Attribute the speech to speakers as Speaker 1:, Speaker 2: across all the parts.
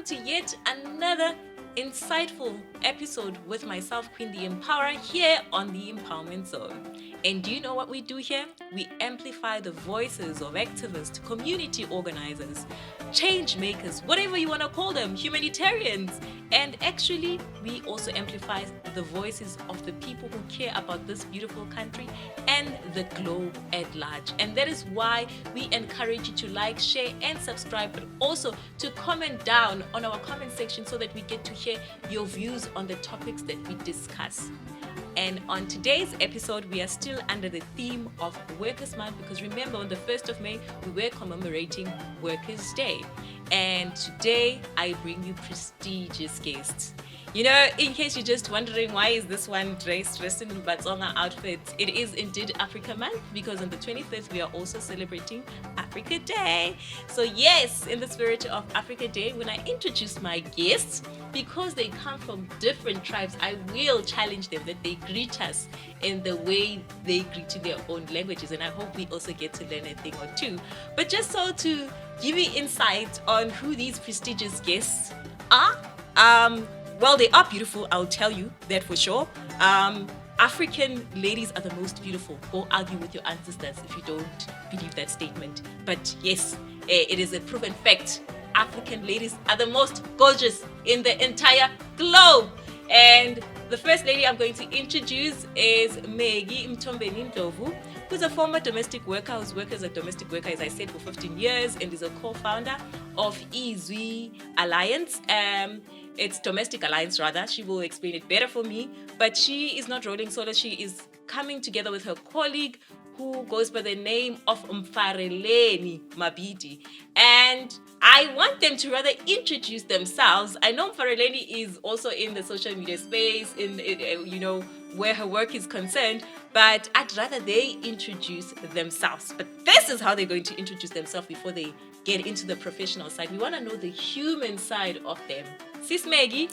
Speaker 1: welcome to yet another insightful episode with myself, Queen the Empowerer, here on the Empowerment Zone. And do you know what we do here? We amplify the voices of activists, community organizers, change makers, whatever you want to call them, humanitarians. And actually, we also amplify the voices of the people who care about this beautiful country and the globe at large. And that is why we encourage you to like, share, and subscribe, but also to comment down on our comment section so that we get to hear your views on the topics that we discuss. And on today's episode, we are still under the theme of Workers' Month because remember, on the 1st of May, we were commemorating Workers' Day. And today, I bring you prestigious guests. You know, in case you're just wondering why is this one dressed in Batsonga outfits, it is indeed Africa Month because on the 25th, we are also celebrating Africa Day. So yes, in the spirit of Africa Day, when I introduce my guests, because they come from different tribes, I will challenge them that they greet us in the way they greet in their own languages. And I hope we also get to learn a thing or two. But just so to give you insight on who these prestigious guests are, well, they are beautiful, I'll tell you that for sure. African ladies are the most beautiful. Go argue with your ancestors if you don't believe that statement. But yes, it is a proven fact. African ladies are the most gorgeous in the entire globe. And the first lady I'm going to introduce is Maggie Mthombeni, who's a former domestic worker who's worked as a domestic worker, as I said, for 15 years and is a co-founder of Izwi Alliance. It's Domestic Alliance, rather. She will explain it better for me. But she is not rolling solo. She is coming together with her colleague who goes by the name of Mpfareleni Mabodi. And I want them to rather introduce themselves. I know Mpfareleni is also in the social media space, where her work is concerned, but I'd rather they introduce themselves. But this is how they're going to introduce themselves before they get into the professional side. We want to know the human side of them. Sis Maggie,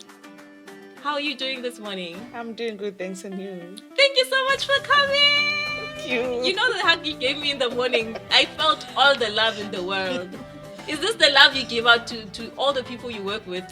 Speaker 1: how are you doing this morning?
Speaker 2: I'm doing good, thanks, and you?
Speaker 1: Thank you so much for coming.
Speaker 2: Thank you.
Speaker 1: You know the hug you gave me in the morning? I felt all the love in the world. Is this the love you give out to all the people you work with?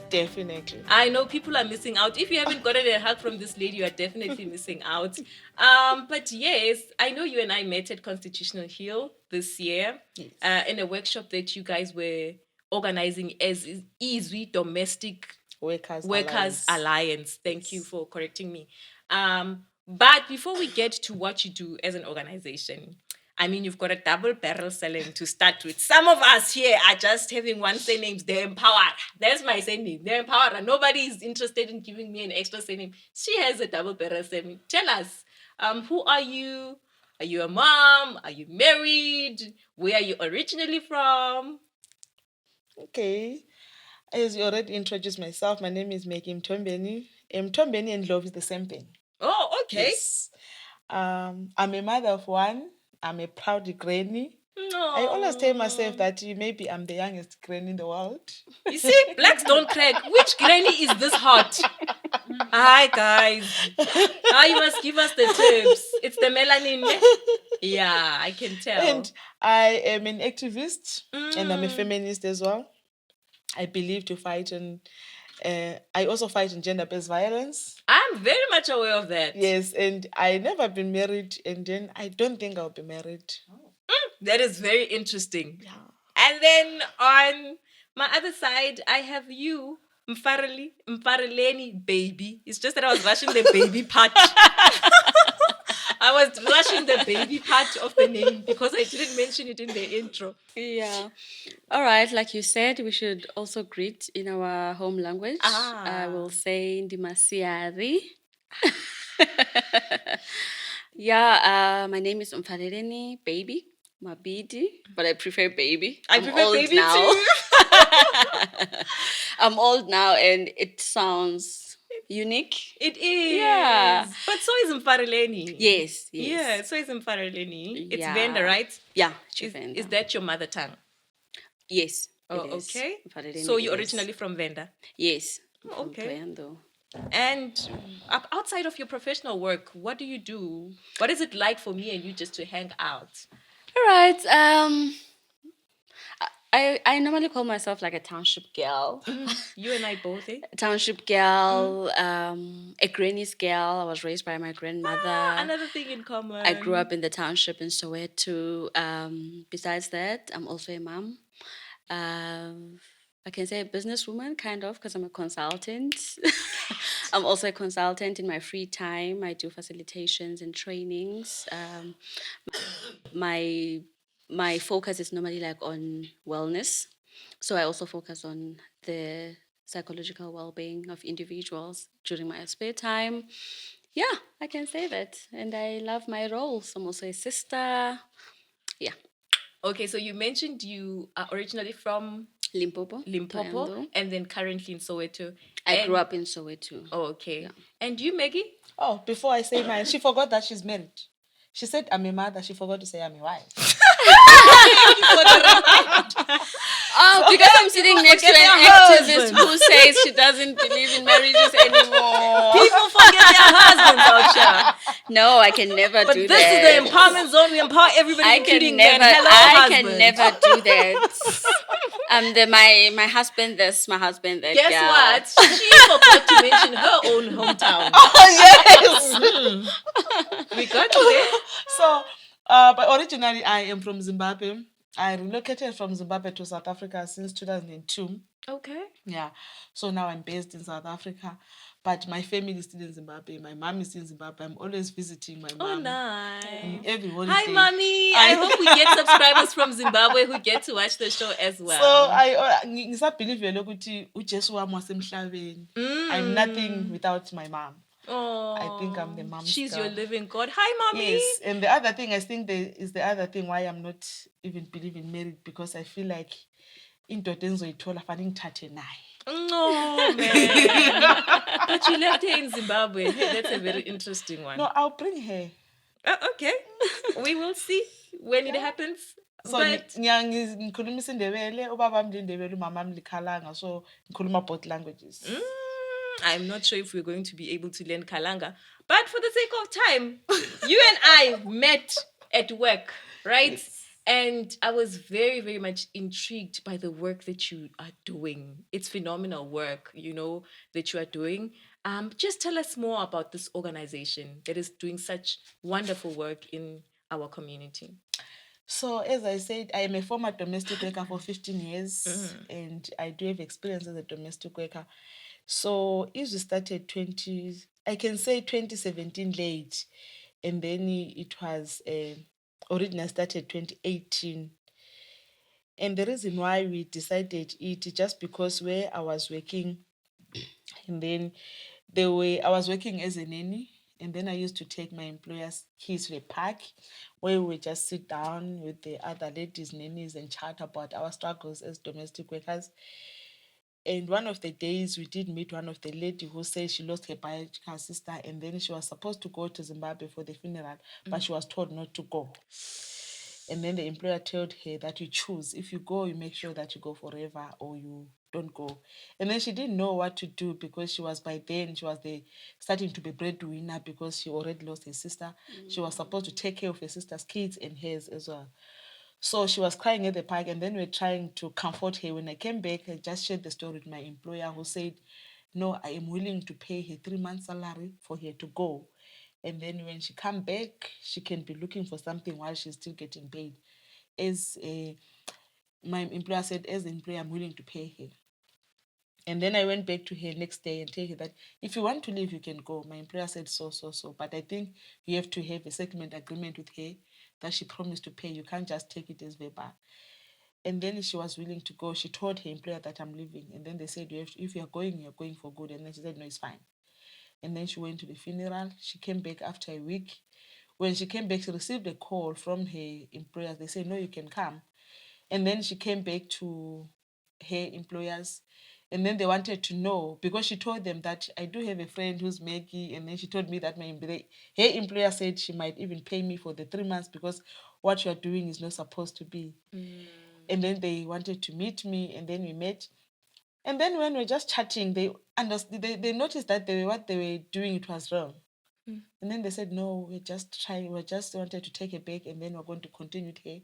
Speaker 2: Definitely.
Speaker 1: I know people are missing out. If you haven't gotten a hug from this lady, you are definitely missing out. But yes, I know you and I met at Constitutional Hill this year.
Speaker 2: Yes.
Speaker 1: In a workshop that you guys were organizing as Izwi Domestic Workers Alliance. Thank you for correcting me. But before we get to what you do as an organization, I mean, you've got a double barrel surname to start with. Some of us here are just having one surname, the Empowered. That's my surname, the Empowered. Nobody is interested in giving me an extra surname. She has a double barrel surname. Tell us, who are you? Are you a mom? Are you married? Where are you originally from?
Speaker 2: Okay. As you already introduced myself, my name is Maggie Mthombeni. Mthombeni and Love is the same thing.
Speaker 1: Oh, okay.
Speaker 2: Yes. I'm a mother of one. I'm a proud granny.
Speaker 1: No.
Speaker 2: I always tell myself that maybe I'm the youngest granny in the world.
Speaker 1: You see, blacks don't crack. Which granny is this hot? Hi, guys. You must give us the tips. It's the melanin. Yeah, I can tell.
Speaker 2: And I am an activist and I'm a feminist as well. I believe to fight and I also fight in gender-based violence.
Speaker 1: I'm very much aware of that.
Speaker 2: Yes, and I never been married, and then I don't think I'll be married.
Speaker 1: That is very interesting.
Speaker 2: Yeah.
Speaker 1: And then on my other side, I have you, Mpfareleni baby. It's just that I was rushing the baby part. I was rushing the baby part of the name because I didn't mention it in the intro.
Speaker 3: Yeah. All right. Like you said, we should also greet in our home language. I will say Ndimasiari. Yeah. My name is Mpfareleni baby. Mabodi, but I prefer baby.
Speaker 1: I prefer baby now. Too.
Speaker 3: I'm old now, and it sounds unique.
Speaker 1: It is.
Speaker 3: Yeah.
Speaker 1: But so is Mpfareleni.
Speaker 3: Yes.
Speaker 1: Yeah, so is Mpfareleni. It's
Speaker 3: Yeah.
Speaker 1: Venda, right?
Speaker 3: Yeah,
Speaker 1: Is that your mother tongue?
Speaker 3: Yes.
Speaker 1: Oh,
Speaker 3: it is.
Speaker 1: okay.
Speaker 3: Mpfareleni
Speaker 1: So you're
Speaker 3: is.
Speaker 1: originally from Venda?
Speaker 3: Yes.
Speaker 1: Oh, okay.
Speaker 3: Mpoyando.
Speaker 1: And outside of your professional work, what do you do? What is it like for me and you just to hang out?
Speaker 3: All right. I normally call myself like a township girl.
Speaker 1: You and I both, eh?
Speaker 3: Township girl, a granny's girl. I was raised by my grandmother.
Speaker 1: Another thing in common.
Speaker 3: I grew up in the township in Soweto. Besides that, I'm also a mom. I can say a businesswoman, kind of, because I'm a consultant. I'm also a consultant in my free time. I do facilitations and trainings. My my focus is normally like on wellness, so I also focus on the psychological well-being of individuals during my spare time. Yeah, I can say that, and I love my roles. I'm also a sister. Yeah.
Speaker 1: Okay, so you mentioned you are originally from
Speaker 3: Limpopo,
Speaker 1: Limpopo,
Speaker 3: Thohoyandou.
Speaker 1: and then currently in Soweto.
Speaker 3: I grew up in Soweto.
Speaker 1: Oh, okay.
Speaker 3: Yeah.
Speaker 1: And you, Maggie?
Speaker 2: Oh, before I say mine, she forgot that she's married. She said I'm a mother. She forgot to say I'm a wife.
Speaker 3: Oh, because I'm sitting next to an activist who says she doesn't believe in marriages anymore.
Speaker 1: People forget their husbands out here.
Speaker 3: No, I can never
Speaker 1: But
Speaker 3: do
Speaker 1: this
Speaker 3: that.
Speaker 1: is the empowerment zone. We empower everybody,
Speaker 3: I
Speaker 1: including
Speaker 3: can
Speaker 1: men.
Speaker 3: never.
Speaker 1: Hello,
Speaker 3: I
Speaker 1: husband.
Speaker 3: can never do that. My husband this, my husband that.
Speaker 1: Guess
Speaker 3: girl.
Speaker 1: what? She forgot to mention her own hometown.
Speaker 2: Oh yes.
Speaker 1: We got you there.
Speaker 2: So, but originally I am from Zimbabwe. I relocated from Zimbabwe to South Africa since 2002.
Speaker 1: Okay.
Speaker 2: Yeah. So now I'm based in South Africa, but my family is still in Zimbabwe. My mom is still in Zimbabwe. I'm always visiting my mom.
Speaker 1: Oh, nice.
Speaker 2: Every holiday.
Speaker 1: Hi, mommy. I hope we get subscribers from Zimbabwe who get to watch the show as well.
Speaker 2: So I believe uJesu wami wasemhlabeni. I'm nothing without my mom.
Speaker 1: Oh,
Speaker 2: I think I'm the mom.
Speaker 1: She's
Speaker 2: star.
Speaker 1: your living God. Hi, mommy.
Speaker 2: Yes, and the other thing I think is the other thing why I'm not even believing marriage, because I feel like indoda engizoyithola fanele ngithathe naye.
Speaker 1: No, man. But you left her in Zimbabwe. That's a very interesting one.
Speaker 2: No, I'll bring her.
Speaker 1: Okay. We will see when it happens.
Speaker 2: So ngikhuluma isiNdebele, ubaba wami liNdebele, umama wami liKhalanga, so ngikhuluma both languages.
Speaker 1: I'm not sure if we're going to be able to learn Kalanga, but for the sake of time, you and I met at work, right? Yes. And I was very, very much intrigued by the work that you are doing. It's phenomenal work, that you are doing. Just tell us more about this organization that is doing such wonderful work in our community.
Speaker 2: So, as I said, I am a former domestic worker for 15 years, and I do have experience as a domestic worker. So, Izwi started 2017 late, and then it was originally started 2018. And the reason why we decided it is just because where I was working, and then I was working as a nanny. And then I used to take my employer's kids to a park where we would just sit down with the other ladies, nannies, and chat about our struggles as domestic workers. And one of the days we did meet one of the lady who said she lost her biological sister, and then she was supposed to go to Zimbabwe for the funeral, but she was told not to go. And then the employer told her that you choose. If you go, you make sure that you go forever, or you don't go. And then she didn't know what to do, because she was starting to be breadwinner, because she already lost her sister. She was supposed to take care of her sister's kids and hers as well. So she was crying at the park, and then we're trying to comfort her. When I came back, I just shared the story with my employer, who said, no, I am willing to pay her 3 months' salary for her to go. And then when she come back, she can be looking for something while she's still getting paid. My employer said, as an employer, I'm willing to pay her. And then I went back to her next day and told her that if you want to leave, you can go. My employer said so. But I think you have to have a settlement agreement with her that she promised to pay. You can't just take it as verbal. And then she was willing to go. She told her employer that I'm leaving. And then they said, if you're going for good. And then she said, no, it's fine. And then she went to the funeral. She came back after a week. When she came back, she received a call from her employers. They said, no, you can come. And then she came back to her employers. And then they wanted to know, because she told them that I do have a friend who's Maggie. And then she told me that her employer said she might even pay me for the 3 months, because what you are doing is not supposed to be. And then they wanted to meet me, and then we met. And then when we were just chatting, they noticed that what they were doing, it was wrong. And then they said, no, we just wanted to take her back, and then we're going to continue with her.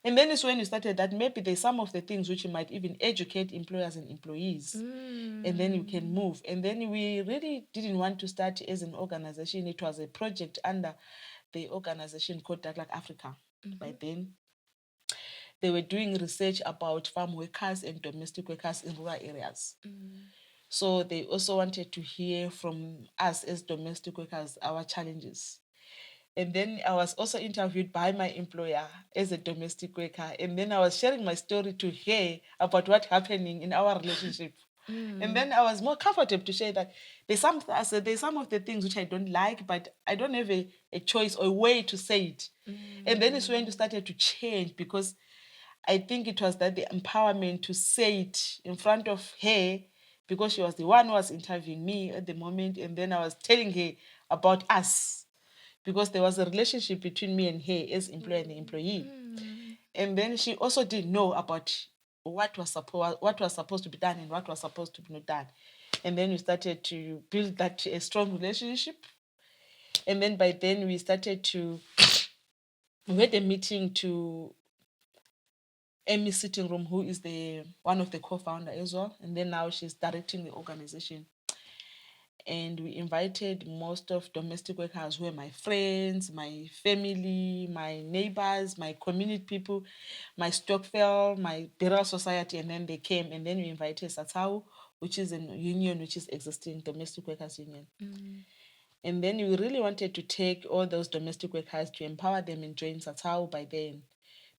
Speaker 2: And then it's when you started that maybe there's some of the things which you might even educate employers and employees. And then you can move. And then we really didn't want to start as an organization. It was a project under the organization called Dark Africa. By then, they were doing research about farm workers and domestic workers in rural areas. So they also wanted to hear from us as domestic workers our challenges. And then I was also interviewed by my employer as a domestic worker. And then I was sharing my story to her about what's happening in our relationship. And then I was more comfortable to share that I said, there's some of the things which I don't like, but I don't have a choice or a way to say it. And then it's when it started to change, because I think it was that the empowerment to say it in front of her, because she was the one who was interviewing me at the moment. And then I was telling her about us, because there was a relationship between me and her as employer and employee. And then she also didn't know about what was supposed to be done and what was supposed to be not done. And then we started to build that a strong relationship. And then by then we had a meeting to Amy Sitting Room, who is one of the co-founder as well. And then now she's directing the organization. And we invited most of domestic workers who were my friends, my family, my neighbors, my community people, my Stockville, my burial society, and then they came. And then we invited Satau, which is a union which is existing, domestic workers union. And then we really wanted to take all those domestic workers to empower them and join Satau by then,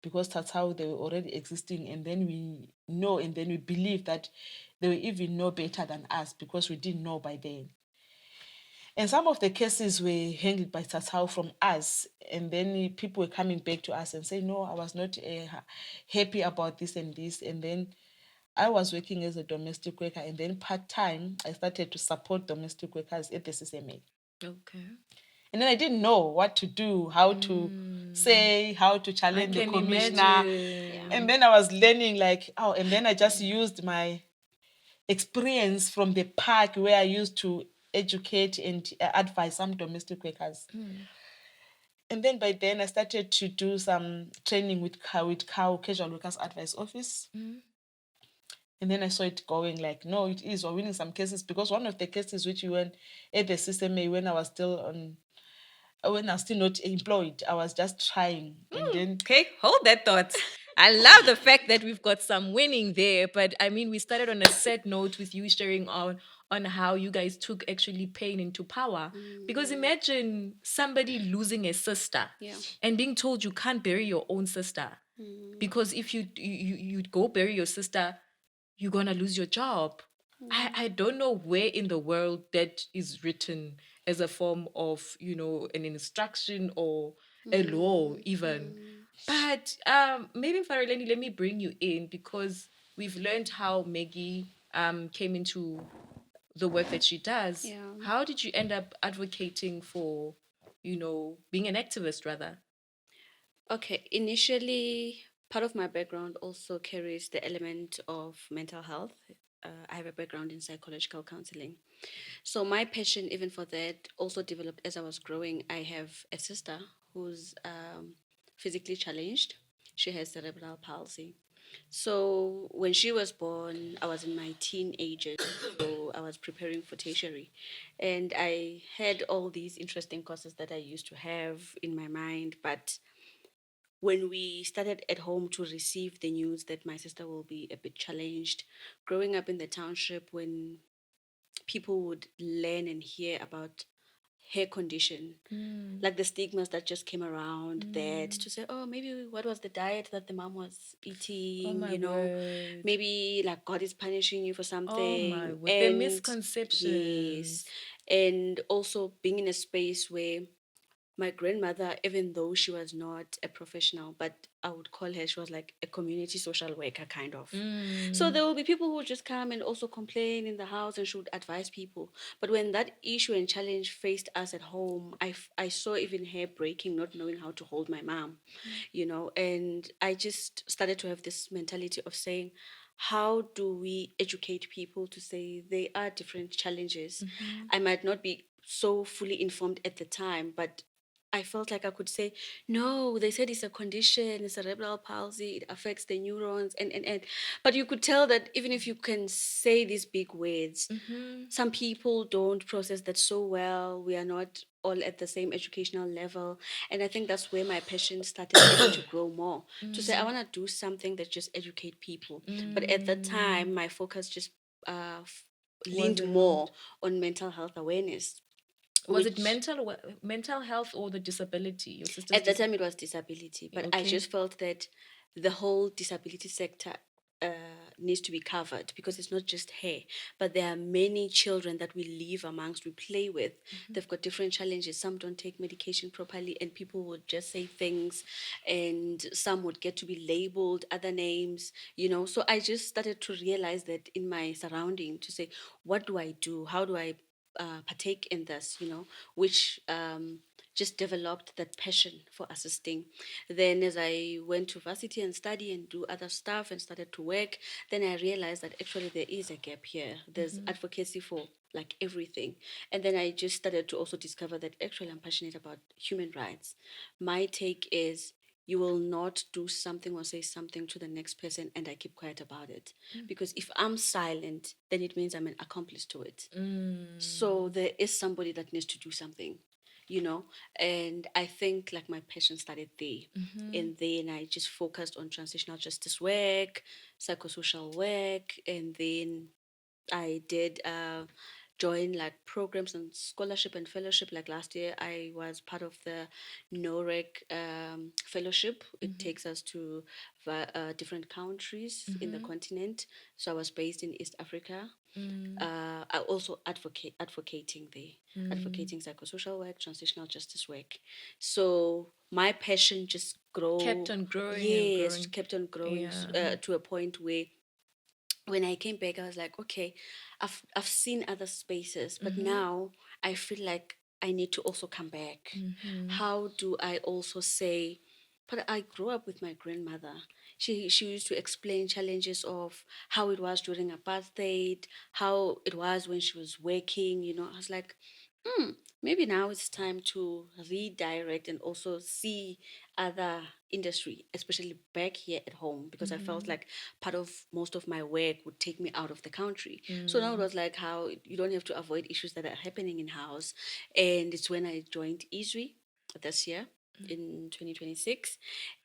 Speaker 2: because that's how they were already existing. And then we know, and then we believe that they will even know better than us, because we didn't know by then. And some of the cases were handled by Tatao from us. And then people were coming back to us and saying, no, I was not happy about this and this. And then I was working as a domestic worker. And then part-time, I started to support domestic workers at the CCMA.
Speaker 1: Okay.
Speaker 2: And then I didn't know what to do, how to say, how to challenge the commissioner.
Speaker 1: Imagine.
Speaker 2: And then I was learning and then I just used my experience from the park where I used to educate and advise some domestic workers. And then by then I started to do some training with Casual Workers Advice Office. And then I saw it going no, it is. We're winning some cases, because one of the cases which we went at the CCMA when I was still not employed, I was just trying. And then
Speaker 1: Okay, hold that thought. I love the fact that we've got some winning there, but I mean, we started on a sad note with you sharing on how you guys took actually pain into power. Because imagine somebody losing a sister and being told you can't bury your own sister, because if you go bury your sister, you're gonna lose your job. I don't know where in the world that is written as a form of, an instruction or a law even. But maybe Mtfareleni, let me bring you in, because we've learned how Maggie came into the work that she does.
Speaker 3: Yeah.
Speaker 1: How did you end up advocating for, being an activist rather?
Speaker 3: Okay, initially, part of my background also carries the element of mental health. I have a background in psychological counseling. So, my passion, even for that, also developed as I was growing. I have a sister who's physically challenged, she has cerebral palsy. So, when she was born, I was in my teenagers, so I was preparing for tertiary. And I had all these interesting courses that I used to have in my mind, but when we started at home to receive the news that my sister will be a bit challenged, growing up in the township, when people would learn and hear about her condition, like the stigmas that just came around that, to say, oh, maybe what was the diet that the mom was eating,
Speaker 1: my word.
Speaker 3: maybe like God is punishing you for something.
Speaker 1: Oh my word. The misconceptions.
Speaker 3: Yes. And also being in a space where my grandmother, even though she was not a professional, but I would call her, she was like a community social worker kind of. So there will be people who would just come and also complain in the house, and she would advise people. But when that issue and challenge faced us at home, I saw even her breaking, not knowing how to hold my mom, and I just started to have this mentality of saying, how do we educate people to say they are different challenges? I might not be so fully informed at the time, but I felt like I could say, no, they said it's a condition, it's cerebral palsy, it affects the neurons, and. But you could tell that even if you can say these big words, some people don't process that so well. We are not all at the same educational level. And I think that's where my passion started getting to grow more. To say, I want to do something that just educate people. But at that time, my focus just
Speaker 1: Was
Speaker 3: leaned
Speaker 1: around.
Speaker 3: more on mental health awareness,
Speaker 1: Was it
Speaker 3: which
Speaker 1: mental health or the disability? Your sister's
Speaker 3: at that time it was disability. But I
Speaker 1: okay.
Speaker 3: just felt that the whole disability sector needs to be covered, because it's not just her, but there are many children that we live amongst, we play with. They've got different challenges. Some don't take medication properly, and people would just say things, and some would get to be labeled other names, you know. So I just started to realize that in my surrounding, to say, what do I do? How do I partake in this, you know, which just developed that passion for assisting. Then, as I went to varsity and study and do other stuff and started to work, then I realized that actually there is a gap here. There's advocacy for like everything. And then I just started to also discover that actually I'm passionate about human rights. My take is, you will not do something or say something to the next person and I keep quiet about it. Because if I'm silent, then it means I'm an accomplice to it. So there is somebody that needs to do something, you know. And I think like my passion started there. And then I just focused on transitional justice work, psychosocial work, and then I did join like programs and scholarship and fellowship. Like last year, I was part of the NOREC fellowship. It takes us to different countries in the continent. So I was based in East Africa. I also advocating there, advocating psychosocial work, transitional justice work. So my passion just
Speaker 1: Kept
Speaker 3: grow.
Speaker 1: on growing and
Speaker 3: Yes,
Speaker 1: growing.
Speaker 3: kept on growing
Speaker 1: Yeah.
Speaker 3: to a point where when I came back, I was like, okay, I've seen other spaces, but now I feel like I need to also come back. How do I also say? But I grew up with my grandmother. She used to explain challenges of how it was during apartheid, how it was when she was working. You know, I was like, maybe now it's time to redirect and also see other industry, especially back here at home, because I felt like part of most of my work would take me out of the country. So now it was like how you don't have to avoid issues that are happening in house. And it's when I joined Izwi this year in 2026,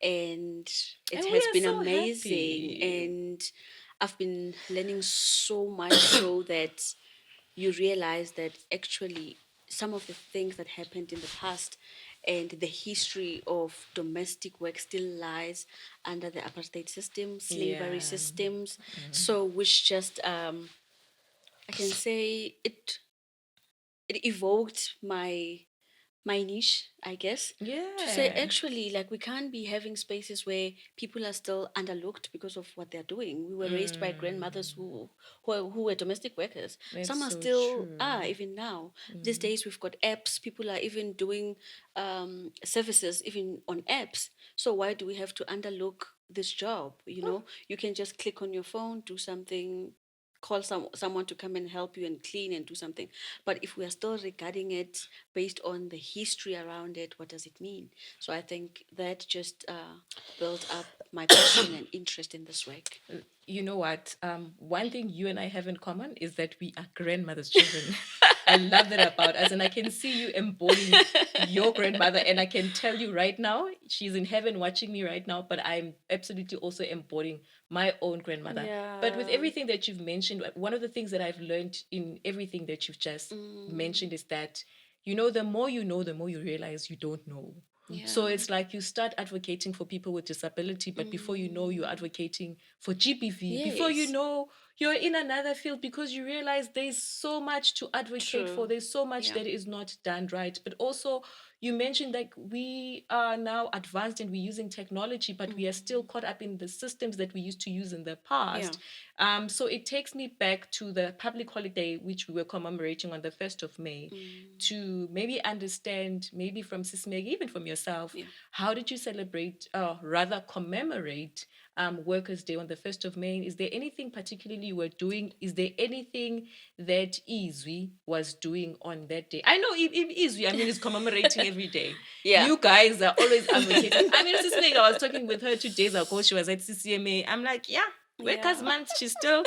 Speaker 3: and it
Speaker 1: And we
Speaker 3: has
Speaker 1: are
Speaker 3: been
Speaker 1: so
Speaker 3: amazing.
Speaker 1: happy.
Speaker 3: And I've been learning so much, so that you realize that actually some of the things that happened in the past and the history of domestic work still lies under the apartheid system, slavery
Speaker 1: Yeah.
Speaker 3: systems. So, which just I can say it evoked my niche, I guess, to say
Speaker 1: Yeah.
Speaker 3: actually, like, we can't be having spaces where people are still underlooked because of what they're doing. We were raised by grandmothers who were domestic workers.
Speaker 1: That's
Speaker 3: Some are
Speaker 1: so
Speaker 3: still
Speaker 1: true.
Speaker 3: are even now. These days we've got apps. People are even doing services even on apps. So why do we have to underlook this job? You know, you can just click on your phone, do something, call someone to come and help you and clean and do something. But if we are still regarding it based on the history around it, what does it mean? So I think that just built up my passion and interest in this work.
Speaker 1: You know what? One thing you and I have in common is that we are grandmother's children. I love that about us, and I can see you embodying your grandmother, and I can tell you right now, she's in heaven watching me right now. But I'm absolutely also embodying my own grandmother. But with
Speaker 3: Yeah.
Speaker 1: everything that you've mentioned, one of the things that I've learned in everything that you've just mentioned is that, you know, the more you know, the more you realize you don't know. So
Speaker 3: Yeah.
Speaker 1: it's like you start advocating for people with disability, but before you know, you're advocating for GBV. Before you
Speaker 3: Yes.
Speaker 1: know, you're in another field because you realize there's so much to advocate for.
Speaker 3: True.
Speaker 1: There's so much
Speaker 3: Yeah.
Speaker 1: that is not done right. But also, you mentioned like we are now advanced and we're using technology, but we are still caught up in the systems that we used to use in the past. So it takes me back to the public holiday, which we were commemorating on the 1st of May, to maybe understand, maybe from Sis Maggie, even from yourself,
Speaker 3: Yeah.
Speaker 1: how did you celebrate, rather commemorate Workers' Day on the 1st of May, is there anything particularly you were doing? Is there anything that Izwi was doing on that day? I know in Izwi, I mean, it's commemorating every day.
Speaker 3: Yeah.
Speaker 1: You guys are always advocating. I mean, Sis Meg, I was talking with her 2 days ago. She was at CCMA. I'm like, yeah. Workers'
Speaker 3: Yeah.
Speaker 1: Month, she's still,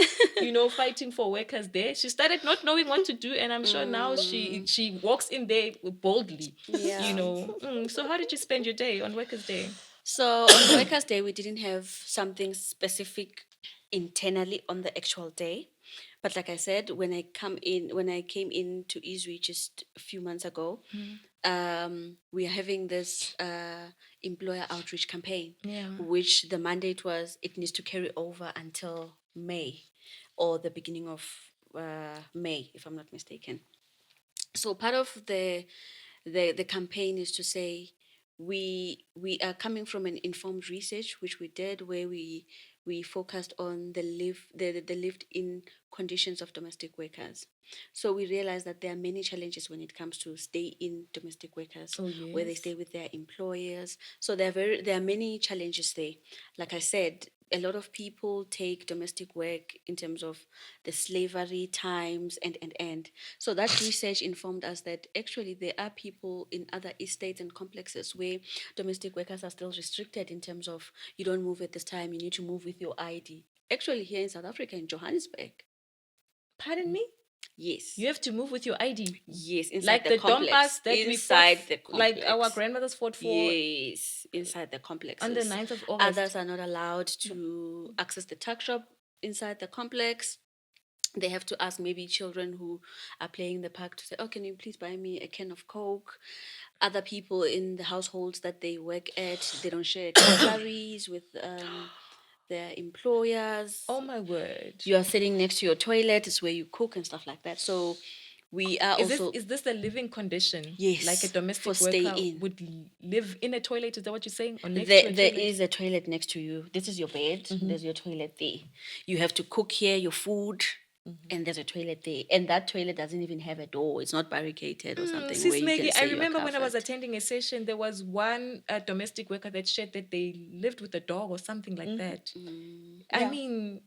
Speaker 1: fighting for workers there. She started not knowing what to do, and I'm sure now she walks in there boldly.
Speaker 3: Yeah.
Speaker 1: So how did you spend your day on Workers' Day?
Speaker 3: So on Workers' Day, we didn't have something specific internally on the actual day. But like I said, when I came in to Izwi just a few months ago, we are having this employer outreach campaign,
Speaker 1: Yeah.
Speaker 3: which the mandate was it needs to carry over until May or the beginning of May, if I'm not mistaken. So part of the campaign is to say we are coming from an informed research which we did where we focused on the lived in conditions of domestic workers. So we realized that there are many challenges when it comes to stay in domestic workers, where they
Speaker 1: yes.
Speaker 3: stay with their employers. So there are many challenges there. Like I said, a lot of people take domestic work in terms of the slavery times and. So that research informed us that actually there are people in other estates and complexes where domestic workers are still restricted in terms of you don't move at this time, you need to move with your ID. Actually, here in South Africa, in Johannesburg,
Speaker 1: Pardon me?
Speaker 3: yes.
Speaker 1: You have to move with your ID.
Speaker 3: Yes, inside
Speaker 1: Like
Speaker 3: the
Speaker 1: the
Speaker 3: complex.
Speaker 1: Dompas that we fought,
Speaker 3: Inside the complex.
Speaker 1: like our grandmothers fought for
Speaker 3: Yes, inside the complexes.
Speaker 1: on the 9th of August.
Speaker 3: Others are not allowed to access the tuck shop inside the complex. They have to ask maybe children who are playing in the park to say, oh, can you please buy me a can of Coke? Other people in the households that they work at, they don't share cutleries with their employers.
Speaker 1: Oh my word.
Speaker 3: You are sitting next to your toilet, it's where you cook and stuff like that. So we are also...
Speaker 1: Is this a living condition?
Speaker 3: Yes,
Speaker 1: Like a domestic
Speaker 3: for
Speaker 1: worker
Speaker 3: stay in.
Speaker 1: would live in a toilet? Is that what you're saying? Or next to a
Speaker 3: There
Speaker 1: toilet?
Speaker 3: is a toilet next to you. This is your bed. There's your toilet there. You have to cook here your food, and there's a toilet there. And that toilet doesn't even have a door. It's not barricaded or something where
Speaker 1: Sis
Speaker 3: you
Speaker 1: Maggie,
Speaker 3: can say
Speaker 1: I remember
Speaker 3: you're
Speaker 1: when I was
Speaker 3: covered.
Speaker 1: attending a session, there was one domestic worker that shared that they lived with a dog or something like that. I
Speaker 2: Yeah.
Speaker 1: mean,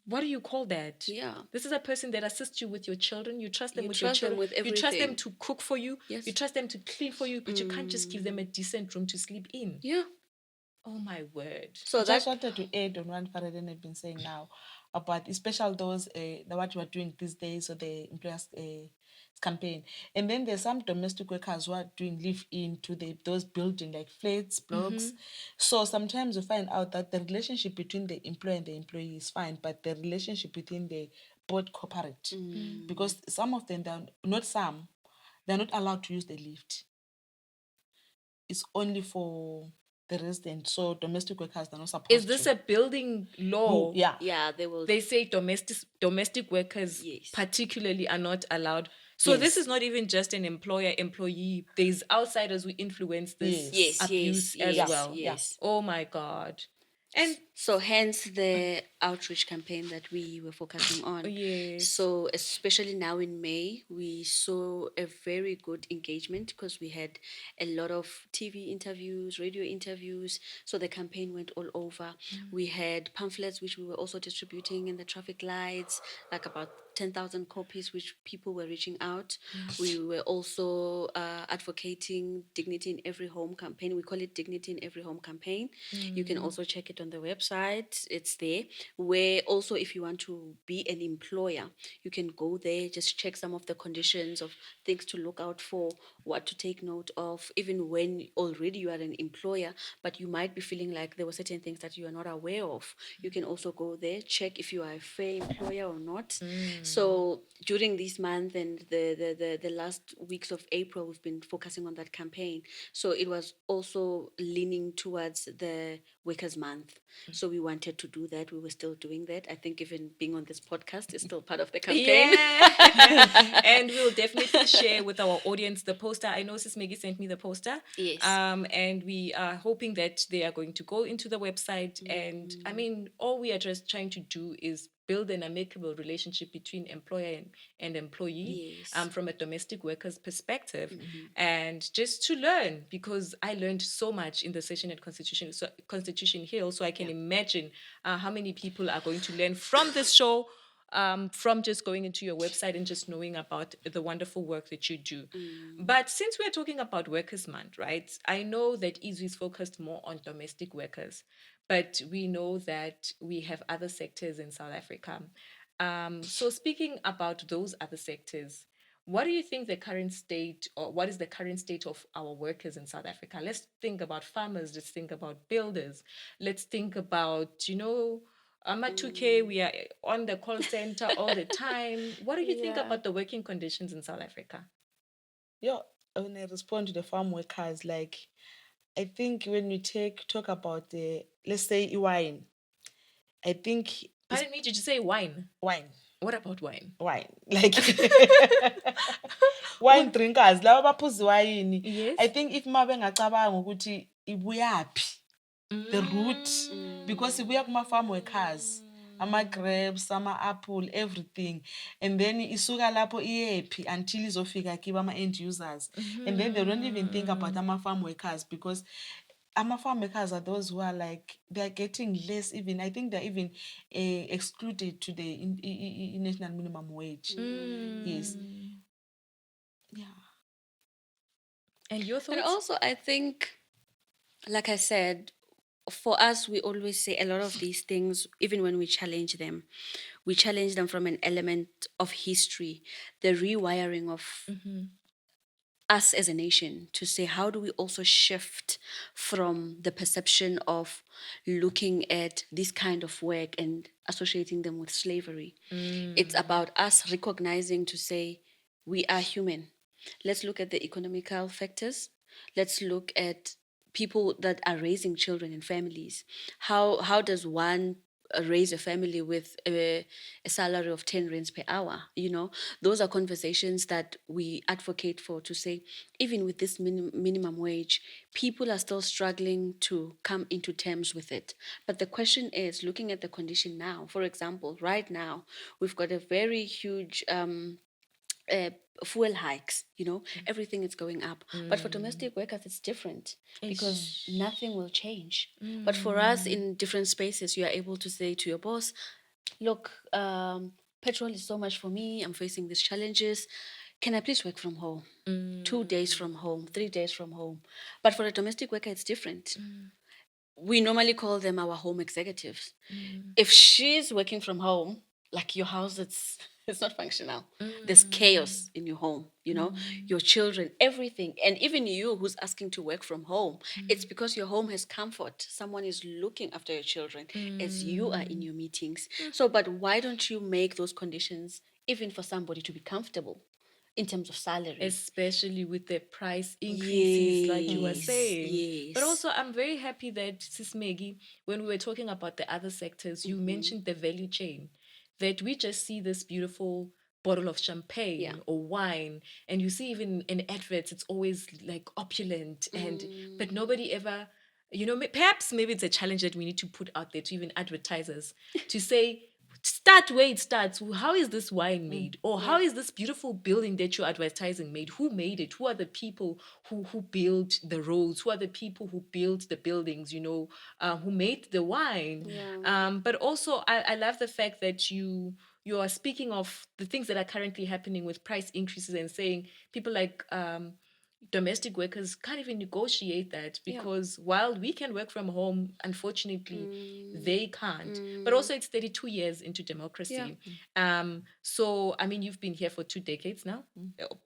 Speaker 1: what do you call that?
Speaker 3: Yeah.
Speaker 1: This is a person that assists you with your children. You trust them
Speaker 3: You
Speaker 1: with
Speaker 3: trust
Speaker 1: your
Speaker 3: them
Speaker 1: children.
Speaker 3: with
Speaker 1: You trust them
Speaker 3: everything.
Speaker 1: to cook for you.
Speaker 3: Yes.
Speaker 1: You trust them to clean for you, but you can't just give them a decent room to sleep in.
Speaker 3: Yeah.
Speaker 1: Oh my word.
Speaker 3: So
Speaker 2: I
Speaker 3: that...
Speaker 2: just wanted to add on what Mpfareleni have been saying now about especially those what you are doing these days, so the employers campaign. And then there's some domestic workers who are doing live in to those building like flats, blocks. So sometimes you find out that the relationship between the employer and the employee is fine, but the relationship between the both corporate, because some of them, they're not allowed to use the lift. It's only for the resident. So domestic workers are not supposed to.
Speaker 1: Is this a building law?
Speaker 2: Yeah.
Speaker 3: Yeah, they will...
Speaker 1: They say domestic workers
Speaker 3: Yes.
Speaker 1: particularly are not allowed. So this
Speaker 3: Yes.
Speaker 1: is not even just an employee. There's outsiders who influence this
Speaker 2: Yes.
Speaker 1: abuse as
Speaker 3: yes,
Speaker 1: well.
Speaker 3: yes.
Speaker 1: Oh my God. And
Speaker 3: So hence the outreach campaign that we were focusing on.
Speaker 1: yes.
Speaker 3: So especially now in May, we saw a very good engagement because we had a lot of TV interviews, radio interviews. So the campaign went all over. We had pamphlets which we were also distributing in the traffic lights, like about 10,000 copies, which people were reaching out. We were also advocating Dignity in Every Home campaign. We call it Dignity in Every Home campaign. You can also check it on the website. It's there. Where also, if you want to be an employer, you can go there, just check some of the conditions of things to look out for, what to take note of, even when already you are an employer, but you might be feeling like there were certain things that you are not aware of. You can also go there, check if you are a fair employer or not. So during this month and the last weeks of April, we've been focusing on that campaign. So it was also leaning towards the Workers' Month. So we wanted to do that. We were still doing that. I think even being on this podcast is still part of the campaign.
Speaker 1: Yeah. And we'll definitely share with our audience the poster. I know Sis Maggie sent me the poster.
Speaker 3: Yes.
Speaker 1: And we are hoping that they are going to go into the website. And I mean, all we are just trying to do is build an amicable relationship between employer and employee,
Speaker 3: Yes.
Speaker 1: from a domestic workers perspective, and just to learn, because I learned so much in the session at Constitution Hill. So I can imagine how many people are going to learn from this show, from just going into your website and just knowing about the wonderful work that you do. But since we're talking about Workers' Month, right, I know that Izwi is focused more on domestic workers, but we know that we have other sectors in South Africa. So speaking about those other sectors, what do you think the current state, or what is the current state of our workers in South Africa? Let's think about farmers, let's think about builders, let's think about, I'm at 2K, we are on the call center all the time. What do you think
Speaker 3: Yeah.
Speaker 1: about the working conditions in South Africa?
Speaker 2: Yeah, when I respond to the farm workers, like I think when you talk about the, let's say, wine, I think it's
Speaker 1: Pardon me, did you say wine?
Speaker 2: wine.
Speaker 1: What about wine?
Speaker 2: Wine. Like wine drinkers, laba baphuza iwayini.
Speaker 1: Yes.
Speaker 2: I think if mabe ngacabanga ukuthi ibuyaphi the root, because ibuya kuma farm workers, ama-grapes, ama-apple, everything, and then isuka lapho iyephi until izofika kibo ama-end users, and then they don't even think about ama-farm workers, because ama-farm workers are those who are like, they are getting less. Even I think they're even excluded to the national minimum wage. Yes. Yeah.
Speaker 1: And your thoughts?
Speaker 3: And also, I think, like I said, for us, we always say a lot of these things, even when we challenge them from an element of history, the rewiring of us as a nation, to say, how do we also shift from the perception of looking at this kind of work and associating them with slavery. It's about us recognizing to say, we are human. Let's look at the economical factors. Let's look at people that are raising children in families. How does one raise a family with a salary of 10 rands per hour? Those are conversations that we advocate for, to say, even with this minimum wage, people are still struggling to come into terms with it. But the question is, looking at the condition now, for example, right now, we've got a very huge uh, fuel hikes, everything is going up. But for domestic workers, it's different, because nothing will change. But for us, in different spaces, you are able to say to your boss, look, petrol is so much for me, I'm facing these challenges, can I please work from home? 2 days from home, 3 days from home. But for a domestic worker, it's different. We normally call them our home executives. If she's working from home, like your house, it's not functional. There's chaos in your home, your children, everything. And even you who's asking to work from home, it's because your home has comfort. Someone is looking after your children as you are in your meetings. So, but why don't you make those conditions even for somebody to be comfortable in terms of salary?
Speaker 1: Especially with the price increases, like you were
Speaker 3: Yes,
Speaker 1: saying. But
Speaker 3: yes.
Speaker 1: also, I'm very happy that, Sis Maggie, when we were talking about the other sectors, you mentioned the value chain, that we just see this beautiful bottle of champagne or wine, and you see even in adverts, it's always like opulent, but nobody ever, perhaps maybe it's a challenge that we need to put out there to even advertisers, to say, start where it starts. How is this wine made? Or how is this beautiful building that you're advertising made? Who made it? Who are the people who built the roads? Who are the people who built the buildings, who made the wine? But also, I love the fact that you are speaking of the things that are currently happening with price increases, and saying people like domestic workers can't even negotiate that, because while we can work from home, unfortunately they can't. But also, it's 32 years into democracy. So I mean, you've been here for 2 decades now,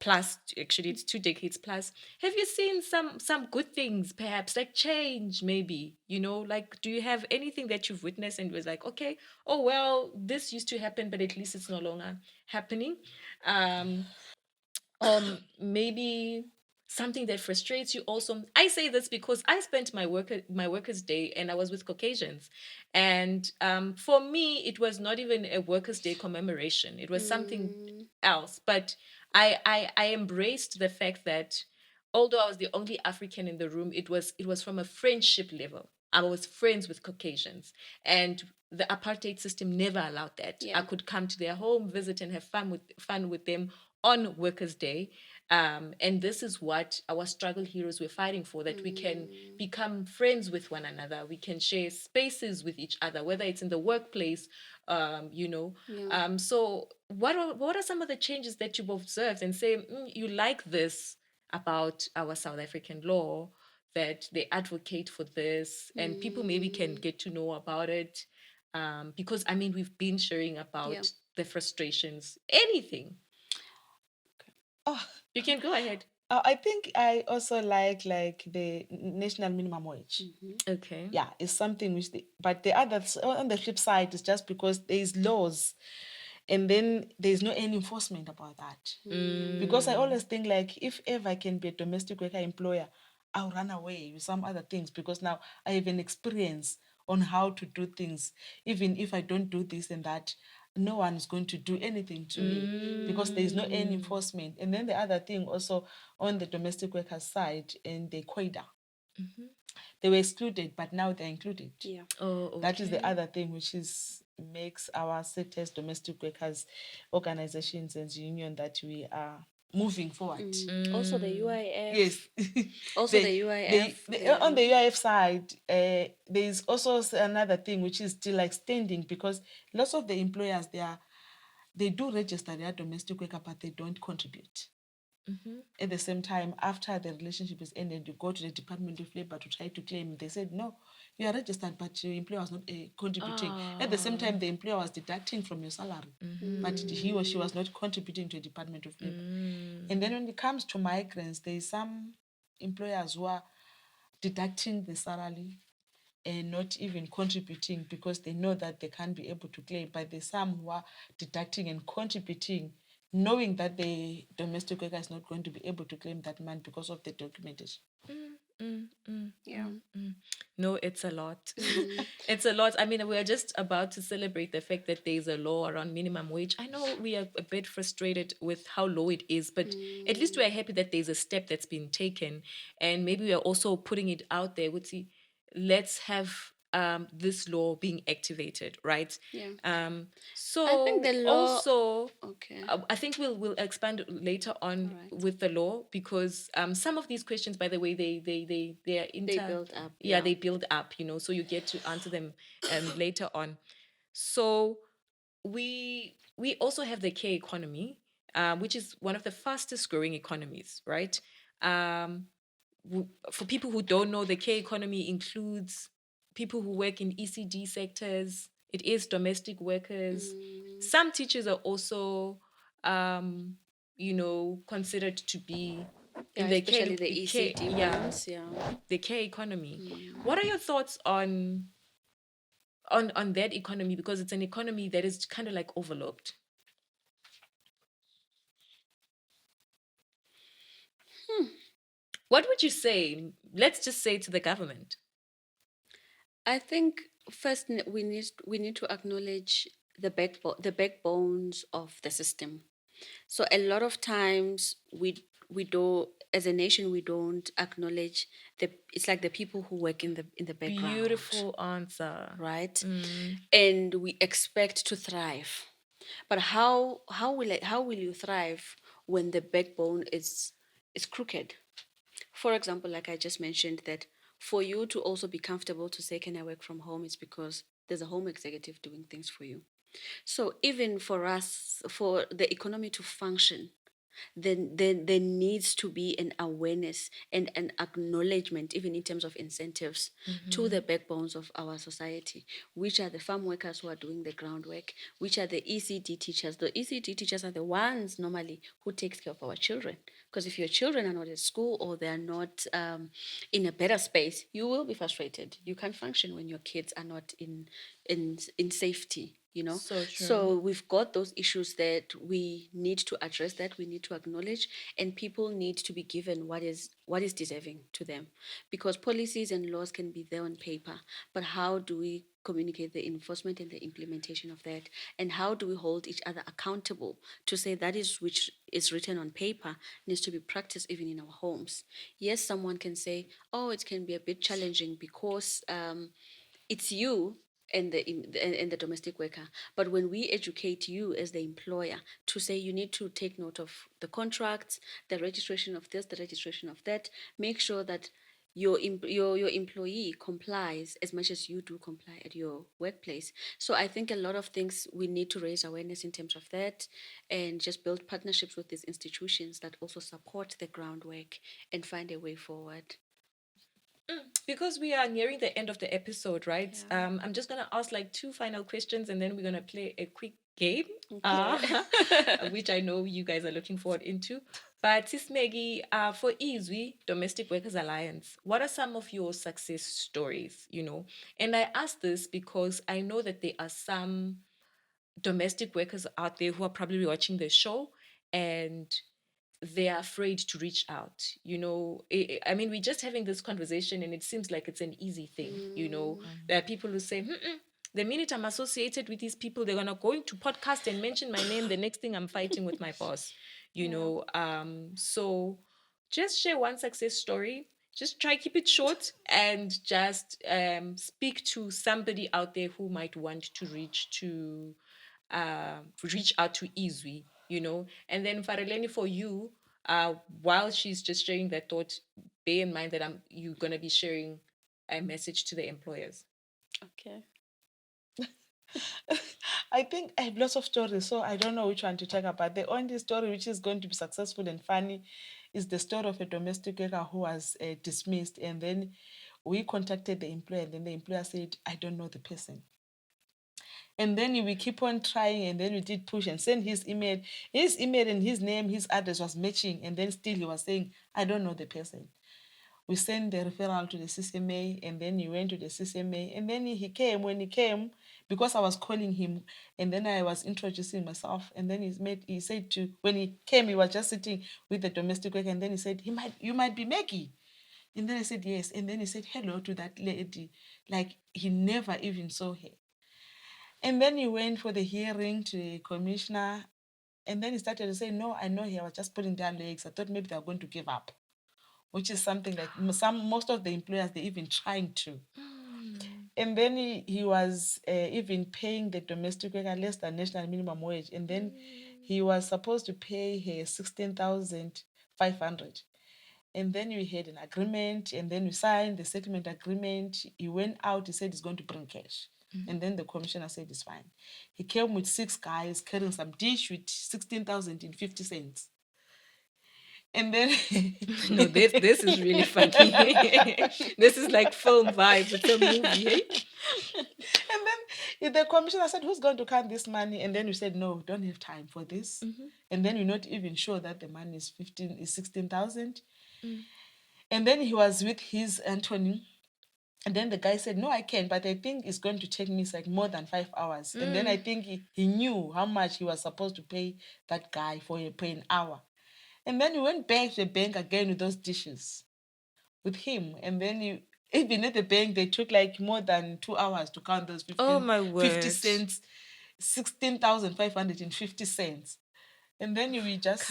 Speaker 1: plus, actually it's 2 decades plus. Have you seen some good things, perhaps, like change, maybe, like, do you have anything that you've witnessed and was like, okay, oh well, this used to happen, but at least it's no longer happening? Maybe something that frustrates you also. I say this because I spent my workers day, and I was with Caucasians, and for me it was not even a workers day commemoration, it was something else. But I embraced the fact that although I was the only African in the room, it was from a friendship level. I was friends with Caucasians, and the apartheid system never allowed that.
Speaker 3: Yeah.
Speaker 1: I could come to their home, visit, and have fun with them on Workers' Day. And this is what our struggle heroes were fighting for, that we can become friends with one another. We can share spaces with each other, whether it's in the workplace, you know.
Speaker 3: Yeah.
Speaker 1: So what are some of the changes that you've observed and say, you like this about our South African law, that they advocate for this, and people maybe can get to know about it? Because I mean, we've been sharing about
Speaker 3: Yeah.
Speaker 1: the frustrations. Anything.
Speaker 2: Oh,
Speaker 1: You can go ahead.
Speaker 2: I think I also like the national minimum wage.
Speaker 1: Okay.
Speaker 2: Yeah, it's something which but the other on the flip side is just because there is laws, and then there's no any enforcement about that. Because I always think, like, if ever I can be a domestic worker employer, I'll run away with some other things, because now I have an experience on how to do things. Even if I don't do this and that, no one is going to do anything to me, because there is no any enforcement. And then the other thing also on the domestic workers side, and the quota, they were excluded, but now they're included.
Speaker 3: Yeah.
Speaker 1: Oh, okay.
Speaker 2: That is the other thing which is makes our sectors, domestic workers organizations and union, that we are moving forward.
Speaker 3: Also the UIF.
Speaker 2: Yes.
Speaker 3: Also the UIF.
Speaker 2: On the UIF side, there is also another thing which is still like standing, because lots of the employers, they do register their domestic worker, but they don't contribute. At the same time, after the relationship is ended, you go to the Department of Labor to try to claim. They said, no, you are registered, but your employer was not contributing. At the same time, the employer was deducting from your salary, but he or she was not contributing to the Department of Labor. And then when it comes to migrants, there is some employers who are deducting the salary and not even contributing, because they know that they can't be able to claim. But there's some who are deducting and contributing, knowing that the domestic worker is not going to be able to claim that money because of the documentation.
Speaker 3: Yeah.
Speaker 1: No, it's a lot. It's a lot. I mean, we're just about to celebrate the fact that there's a law around minimum wage. I know we are a bit frustrated with how low it is, but at least we're happy that there's a step that's been taken. And maybe we are also putting it out there. Let's have this law being activated, right?
Speaker 3: Yeah.
Speaker 1: So
Speaker 3: I think the law-
Speaker 1: also,
Speaker 3: Okay.
Speaker 1: I think we'll expand later on
Speaker 3: Alright.
Speaker 1: with the law, because some of these questions, by the way, they are
Speaker 3: They build up.
Speaker 1: yeah, they build up, so you get to answer them later on. So we also have the care economy, which is one of the fastest growing economies, right? For people who don't know, the care economy includes people who work in ECD sectors. It is domestic workers. Some teachers are also, considered to be in
Speaker 3: Yeah,
Speaker 1: the
Speaker 3: especially the ECD ones. Yeah.
Speaker 1: the care economy. What are your thoughts on that economy? Because it's an economy that is kind of like overlooked. What would you say? Let's just say to the government.
Speaker 3: I think first we need to acknowledge the backbones of the system. So a lot of times we do, as a nation, we don't acknowledge it's like the people who work in the background.
Speaker 1: Beautiful answer.
Speaker 3: Right? And we expect to thrive. But how will you thrive when the backbone is crooked? For example, like I just mentioned, that for you to also be comfortable to say, can I work from home, is because there's a home executive doing things for you. So even for us, for the economy to function, then there needs to be an awareness and an acknowledgement, even in terms of incentives, to the backbones of our society, which are the farm workers who are doing the groundwork, which are the ECD teachers. The ECD teachers are the ones normally who takes care of our children. Because if your children are not at school, or they are not in a better space, you will be frustrated. You can't function when your kids are not in safety.
Speaker 1: So true.
Speaker 3: So we've got those issues that we need to address, that we need to acknowledge, and people need to be given what is deserving to them, because policies and laws can be there on paper, but how do we communicate the enforcement and the implementation of that? And how do we hold each other accountable to say that is which is written on paper needs to be practiced even in our homes? Yes, someone can say, oh, it can be a bit challenging because it's you and the domestic worker. But when we educate you as the employer to say you need to take note of the contracts, the registration of this, the registration of that, make sure that your employee complies as much as you do comply at your workplace. So I think a lot of things we need to raise awareness in terms of that, and just build partnerships with these institutions that also support the groundwork and find a way forward.
Speaker 1: Because we are nearing the end of the episode, right?
Speaker 3: Yeah.
Speaker 1: I'm just gonna ask like two final questions, and then we're gonna play a quick game,
Speaker 3: Okay.
Speaker 1: which I know you guys are looking forward into. But Sis Maggie, for Izwi Domestic Workers Alliance, what are some of your success stories? And I ask this because I know that there are some domestic workers out there who are probably watching the show, and they are afraid to reach out. I mean, we're just having this conversation and it seems like it's an easy thing. There are people who say, the minute I'm associated with these people, they're gonna go into podcast and mention my name. The next thing, I'm fighting with my boss. So just share one success story. Just try keep it short and just speak to somebody out there who might want to reach out to Izwi. And then Mtfareleni, for you, while she's just sharing that thought, bear in mind that you're gonna be sharing a message to the employers.
Speaker 3: Okay.
Speaker 2: I think I have lots of stories, so I don't know which one to talk about. The only story which is going to be successful and funny is the story of a domestic worker who was dismissed, and then we contacted the employer, and then the employer said, I don't know the person. And then we keep on trying, and then we did push and send his email. His email and his name, his address was matching, and then still he was saying, I don't know the person. We sent the referral to the CCMA, and then he went to the CCMA, and then he came. When he came, because I was calling him, and then I was introducing myself, and then he said when he came, he was just sitting with the domestic worker, and then he said, you might be Maggie. And then I said, yes. And then he said hello to that lady, like he never even saw her. And then he went for the hearing to the commissioner, and then he started to say, no, I know her. I was just putting down legs. I thought maybe they were going to give up, which is something like most of the employers, they're even trying to. And then he was even paying the domestic worker less than national minimum wage. And then he was supposed to pay her 16,500. And then we had an agreement, and then we signed the settlement agreement. He went out, he said he's going to bring cash. And then the commissioner said it's fine. He came with 6 guys carrying some dish with 16,050. And then
Speaker 1: No, this is really funny. This is like film vibes. It's a movie, hey?
Speaker 2: And then the commissioner said, who's going to count this money? And then we said, no, don't have time for this. And then we're not even sure that the money is 16,000. And then he was with his Anthony. And then the guy said, no, I can, but I think it's going to take me like more than 5 hours. And then I think he knew how much he was supposed to pay that guy for an hour. And then he went back to the bank again with those dishes with him. And then even at the bank, they took like more than 2 hours to count those 50 cents, 16,550. And then we just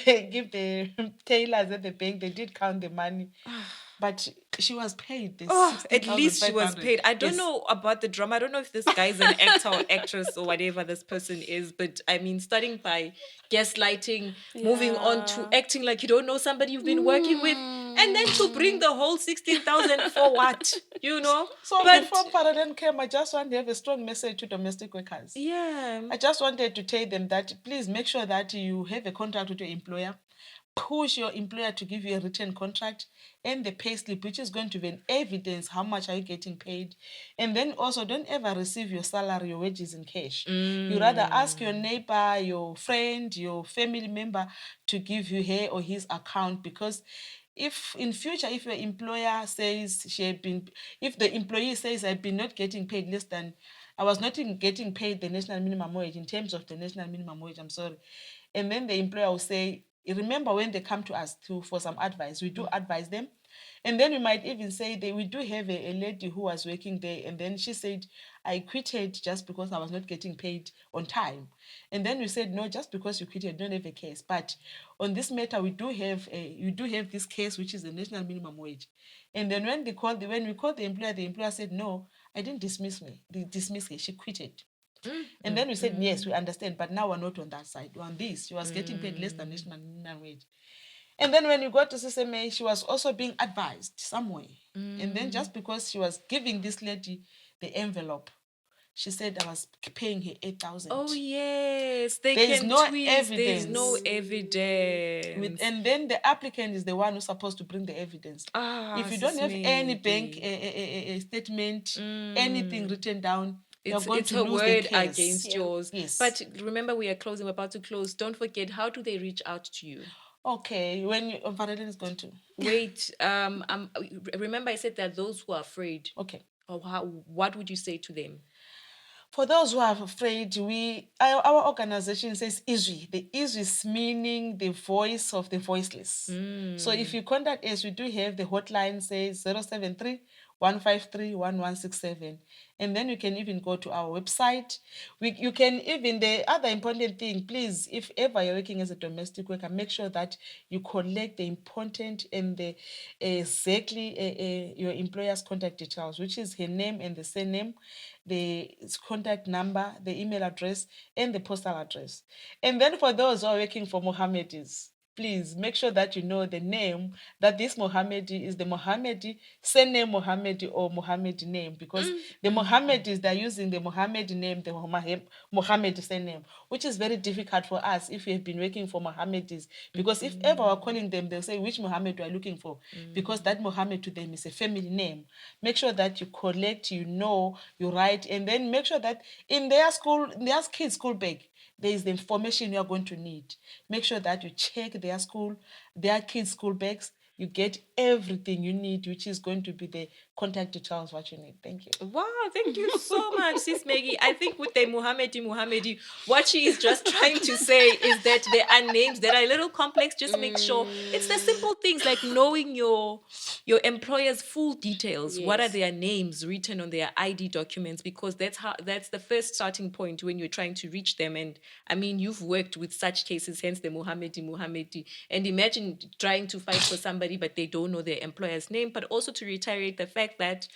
Speaker 2: give the tailors at the bank, they did count the money. But she was paid this.
Speaker 1: At least she was paid. I don't know about the drama. I don't know if this guy is an actor or actress or whatever this person is. But I mean, starting by gaslighting, moving on to acting like you don't know somebody you've been working with, and then to bring the whole 16,000 for what?
Speaker 2: So before Mpfareleni came, I just want to have a strong message to domestic workers.
Speaker 1: Yeah.
Speaker 2: I just wanted to tell them that please make sure that you have a contract with your employer. Push your employer to give you a written contract and the pay slip, which is going to be an evidence how much are you getting paid. And then also don't ever receive your salary, your wages in cash. You rather ask your neighbor, your friend, your family member to give you her or his account, because if in future, if your employer says if the employee says I've been not getting paid less than, I was not even getting paid the national minimum wage in terms of the national minimum wage, I'm sorry. And then the employer will say, remember when they come to us for some advice, we do advise them, And then we might even say that we do have a lady who was working there, and then she said, I quitted just because I was not getting paid on time. And then we said, no, just because you quitted, you don't have a case. But on this matter, we do have this case, which is the national minimum wage. And then when we called the employer said, no, I didn't dismiss her. She quitted. And then we said, yes, we understand, but now we're not on that side. We're on this. She was getting paid less than national minimum wage. And then when we got to CCMA, she was also being advised somewhere. And then just because she was giving this lady the envelope, she said I was paying her 8,000.
Speaker 1: Oh yes, they
Speaker 2: There's
Speaker 1: can
Speaker 2: no
Speaker 1: twist.
Speaker 2: evidence.
Speaker 1: There's no evidence.
Speaker 2: And then the applicant is the one who's supposed to bring the evidence. If you don't have any bank statement, anything written down, you're going to
Speaker 1: her
Speaker 2: lose
Speaker 1: word
Speaker 2: the case
Speaker 1: against yours.
Speaker 2: Yes.
Speaker 1: But remember, we are closing. We're about to close. Don't forget, how do they reach out to you?
Speaker 2: Okay, when Mpfareleni is going to
Speaker 1: wait. Remember, I said that those who are afraid.
Speaker 2: Okay.
Speaker 1: Or what would you say to them?
Speaker 2: For those who are afraid, our organization says Izwi. The Izwi is meaning the voice of the voiceless. So if you contact us, we do have the hotline, says 073 153 1167. And then you can even go to our website. You can even, the other important thing, please, if ever you're working as a domestic worker, make sure that you collect the important and the exactly your employer's contact details, which is her name and the surname, the contact number, the email address, and the postal address. And then for those who are working for Mohammedis, please make sure that you know the name, that this Mohammedi is the Mohammedi, surname Mohammedi or Mohammedi name, because the Mohammedis, they're using the Mohammedi name, the Mohammedi surname, which is very difficult for us if we have been working for Mohammedis, because if ever we're calling them, they'll say, which Mohammed we are looking for, because that Mohammed to them is a family name. Make sure that you collect, you know, you write, and then make sure that in their school, in their kids' school bag, there is the information you are going to need. Make sure that you check their school, their kids' school bags. You get everything you need, which is going to be the contact details, what you need. Thank you.
Speaker 1: Wow, thank you so much, Sis Maggie. I think with the Muhammadi, what she is just trying to say is that there are names that are a little complex. Just make sure it's the simple things like knowing your employer's full details. What are
Speaker 3: Yes.
Speaker 1: their names written on their ID documents? Because that's the first starting point when you're trying to reach them. And I mean, you've worked with such cases, hence the Muhammadi. And imagine trying to fight for somebody, but they don't know their employer's name. But also to reiterate the fact that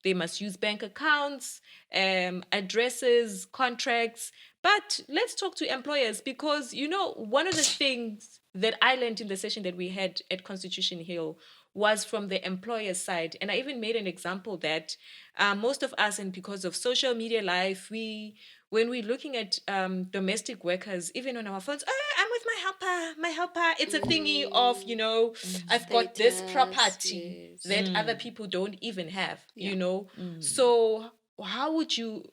Speaker 1: they must use bank accounts, addresses, contracts. But let's talk to employers, because, you know, one of the things that I learned in the session that we had at Constitution Hill was from the employer side. And I even made an example that most of us, and because of social media life, when we're looking at domestic workers, even on our phones, I'm with my helper. It's a thingy of, you know, I've got this
Speaker 3: Status,
Speaker 1: property
Speaker 3: yes.
Speaker 1: that other people don't even have, you know. So how would you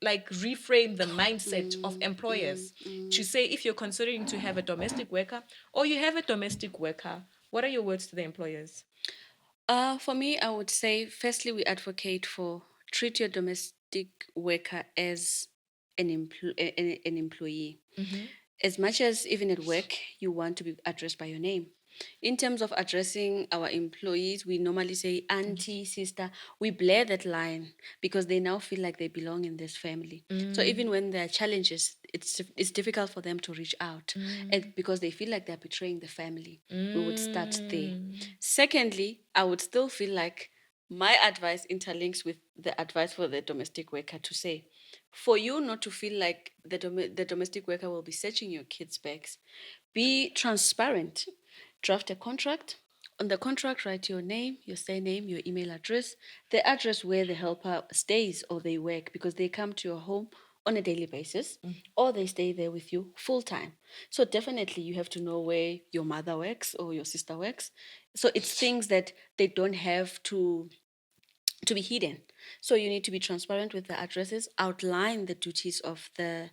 Speaker 1: like reframe the mindset of employers to say, if you're considering to have a domestic worker or you have a domestic worker, what are your words to the employers?
Speaker 3: For me, I would say, firstly, we advocate for treat your domestic worker as an employee. As much as even at work, you want to be addressed by your name. In terms of addressing our employees, we normally say auntie, sister. We blur that line because they now feel like they belong in this family. So even when there are challenges, it's difficult for them to reach out, and because they feel like they're betraying the family. We would start there. Secondly, I would still feel like my advice interlinks with the advice for the domestic worker to say, for you not to feel like the domestic worker will be searching your kids' bags, be transparent. Draft a contract. On the contract, write your name, your surname, your email address, the address where the helper stays or they work, because they come to your home on a daily basis or they stay there with you full time. So definitely you have to know where your mother works or your sister works. So it's things that they don't have to be hidden. So you need to be transparent with the addresses, outline the duties of the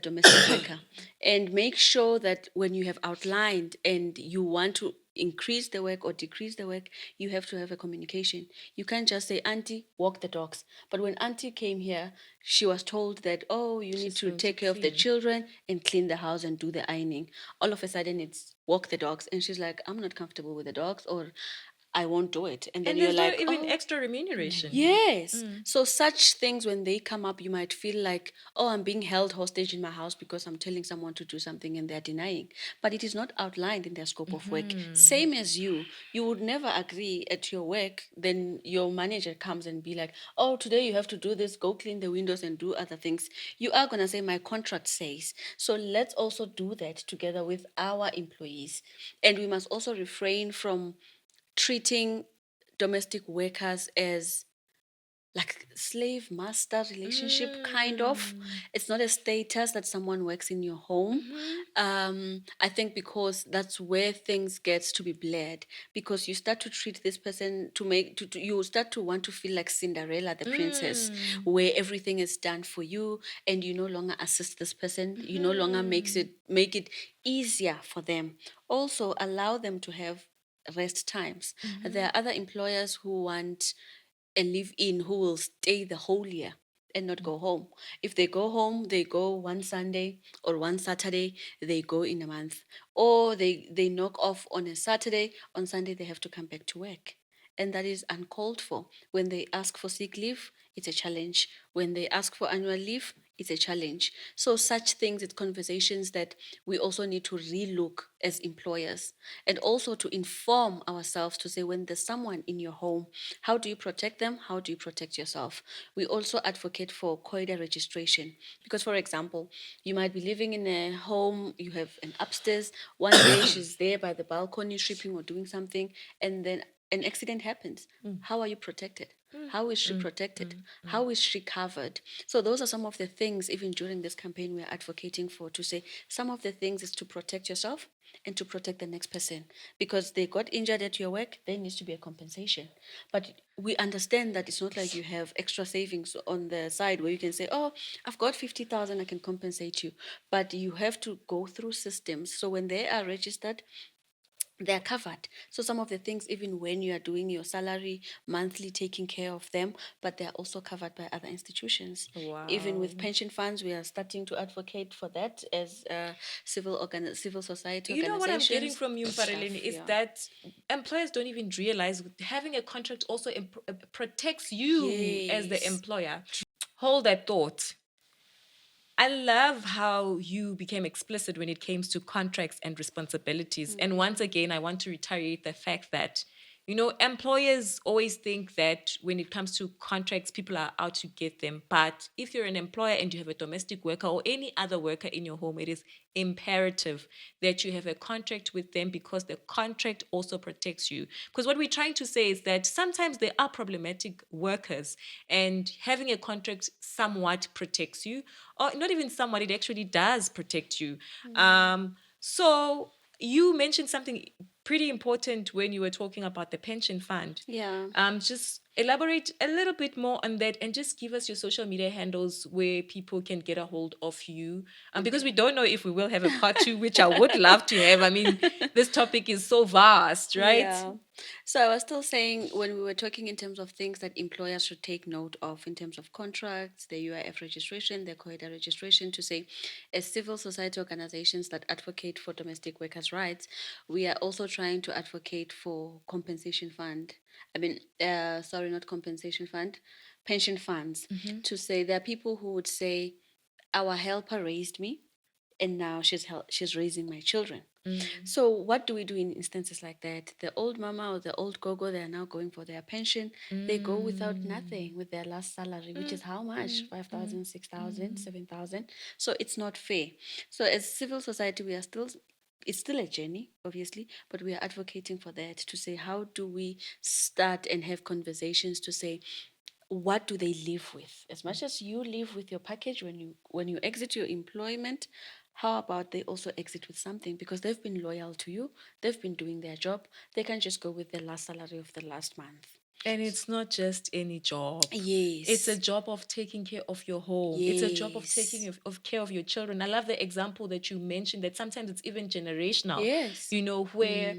Speaker 3: domestic worker, and make sure that when you have outlined and you want to increase the work or decrease the work, you have to have a communication. You can't just say, Auntie, walk the dogs. But when Auntie came here, she was told that, oh, you need
Speaker 1: She's
Speaker 3: to
Speaker 1: going to
Speaker 3: take care of the
Speaker 1: clean.
Speaker 3: children and clean the house and do the ironing. All of a sudden, it's walk the dogs. And she's like, I'm not comfortable with the dogs, or I won't do it. And then
Speaker 1: And
Speaker 3: you're
Speaker 1: there's no
Speaker 3: like,
Speaker 1: even
Speaker 3: oh,
Speaker 1: extra remuneration.
Speaker 3: yes. So such things, when they come up, you might feel like, oh, I'm being held hostage in my house because I'm telling someone to do something and they're denying. But it is not outlined in their scope of work. Same as you would never agree at your work. Then your manager comes and be like, oh, today you have to do this, go clean the windows and do other things. You are going to say, my contract says. So let's also do that together with our employees. And we must also refrain from treating domestic workers as like slave master relationship, kind of. It's not a status that someone works in your home. I think because that's where things gets to be blurred, because you start to treat this person to make you start to want to feel like Cinderella the princess, where everything is done for you and you no longer assist this person, you no longer make it easier for them. Also allow them to have rest times. There are other employers who want a live in who will stay the whole year and not go home. If they go home, they go one Sunday or one Saturday, they go in a month. Or they knock off on a Saturday, on Sunday they have to come back to work. And that is uncalled for. When they ask for sick leave, it's a challenge. When they ask for annual leave, it's a challenge. So such things, it's conversations that we also need to relook as employers, and also to inform ourselves to say, when there's someone in your home, how do you protect them? How do you protect yourself? We also advocate for corridor registration, because, for example, you might be living in a home, you have an upstairs, one day she's there by the balcony stripping or doing something, and then an accident happens. How are you protected? How is she protected? How is she covered? So those are some of the things, even during this campaign, we're advocating for, to say some of the things is to protect yourself and to protect the next person. Because they got injured at your work, there needs to be a compensation. But we understand that it's not like you have extra savings on the side where you can say, oh, I've got 50,000, I can compensate you. But you have to go through systems. So when they are registered, they're covered. So some of the things, even when you are doing your salary monthly, taking care of them, but they're also covered by other institutions. Even with
Speaker 1: Wow.
Speaker 3: pension funds, we are starting to advocate for that as civil society
Speaker 1: You know what I'm getting
Speaker 3: organizations
Speaker 1: from you,
Speaker 3: and
Speaker 1: Mpfareleni,
Speaker 3: stuff.
Speaker 1: is
Speaker 3: Yeah.
Speaker 1: that employers don't even realize having a contract also protects you as the
Speaker 3: Yes.
Speaker 1: employer. Hold that thought. I love how you became explicit when it comes to contracts and responsibilities. And once again, I want to reiterate the fact that, employers always think that when it comes to contracts, people are out to get them. But if you're an employer and you have a domestic worker or any other worker in your home, it is imperative that you have a contract with them, because the contract also protects you. Because what we're trying to say is that sometimes there are problematic workers, and having a contract somewhat protects you, or not even somewhat, it actually does protect you. So you mentioned something pretty important when you were talking about the pension fund.
Speaker 3: Yeah.
Speaker 1: Just elaborate a little bit more on that, and just give us your social media handles where people can get a hold of you. Because we don't know if we will have a part two, which I would love to have. I mean, this topic is so vast, right?
Speaker 3: Yeah. So I was still saying, when we were talking in terms of things that employers should take note of in terms of contracts, the UIF registration, the COIDA registration, to say, as civil society organizations that advocate for domestic workers' rights, we are also trying to advocate for compensation fund. I mean, sorry, not compensation fund, pension funds. To say, there are people who would say, our helper raised me, and now she's raising my children. So what do we do in instances like that? The old mama or the old gogo, they are now going for their pension. They go without nothing with their last salary, which is how much? 5,000, 6,000, 7,000. So it's not fair. So as civil society, we are still, it's still a journey, obviously, but we are advocating for that, to say, how do we start and have conversations to say, what do they live with? As much as you live with your package when you exit your employment, how about they also exit with something, because they've been loyal to you, they've been doing their job, they can't just go with the last salary of the last month.
Speaker 1: And it's not just any job. It's a
Speaker 3: Yes.
Speaker 1: job of taking care of your home. It's a job of taking
Speaker 3: Yes.
Speaker 1: of care of your children. I love the example that you mentioned, that sometimes it's even generational,
Speaker 3: Yes.
Speaker 1: where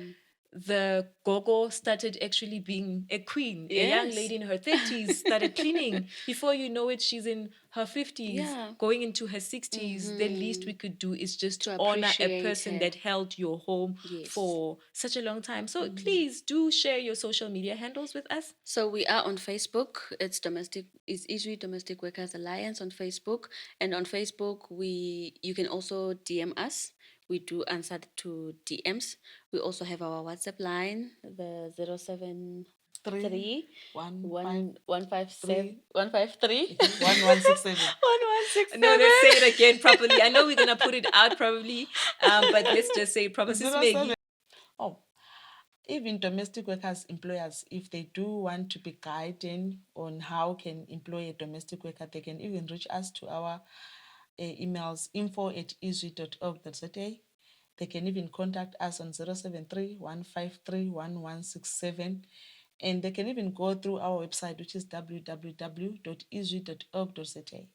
Speaker 1: the gogo started actually being a queen. A young
Speaker 3: Yes.
Speaker 1: lady in her 30s started cleaning. Before you know it, she's in her 50s,
Speaker 3: Yeah.
Speaker 1: going into her 60s. The least we could do is just
Speaker 3: To
Speaker 1: honor a
Speaker 3: appreciate
Speaker 1: person
Speaker 3: her.
Speaker 1: that held your home
Speaker 3: Yes.
Speaker 1: for such a long time. So please do share your social media handles with us.
Speaker 3: So we are on Facebook. It's Izwi Domestic Workers Alliance on Facebook, and on Facebook you can also DM us. We do answer to DMs. We also have our WhatsApp line, the 073
Speaker 2: 1 5
Speaker 3: 157 153
Speaker 2: 1167.
Speaker 3: 1167.
Speaker 1: No, let's say it again properly. I know we're gonna put it out probably, but let's just say it properly. Sis Maggie.
Speaker 2: 07. Oh, even domestic workers, employers, if they do want to be guided on how can employ a domestic worker, they can even reach us to our emails info@izwi.org.za. They can even contact us on 073 153 1167. And they can even go through our website, which is www.izwi.org.za.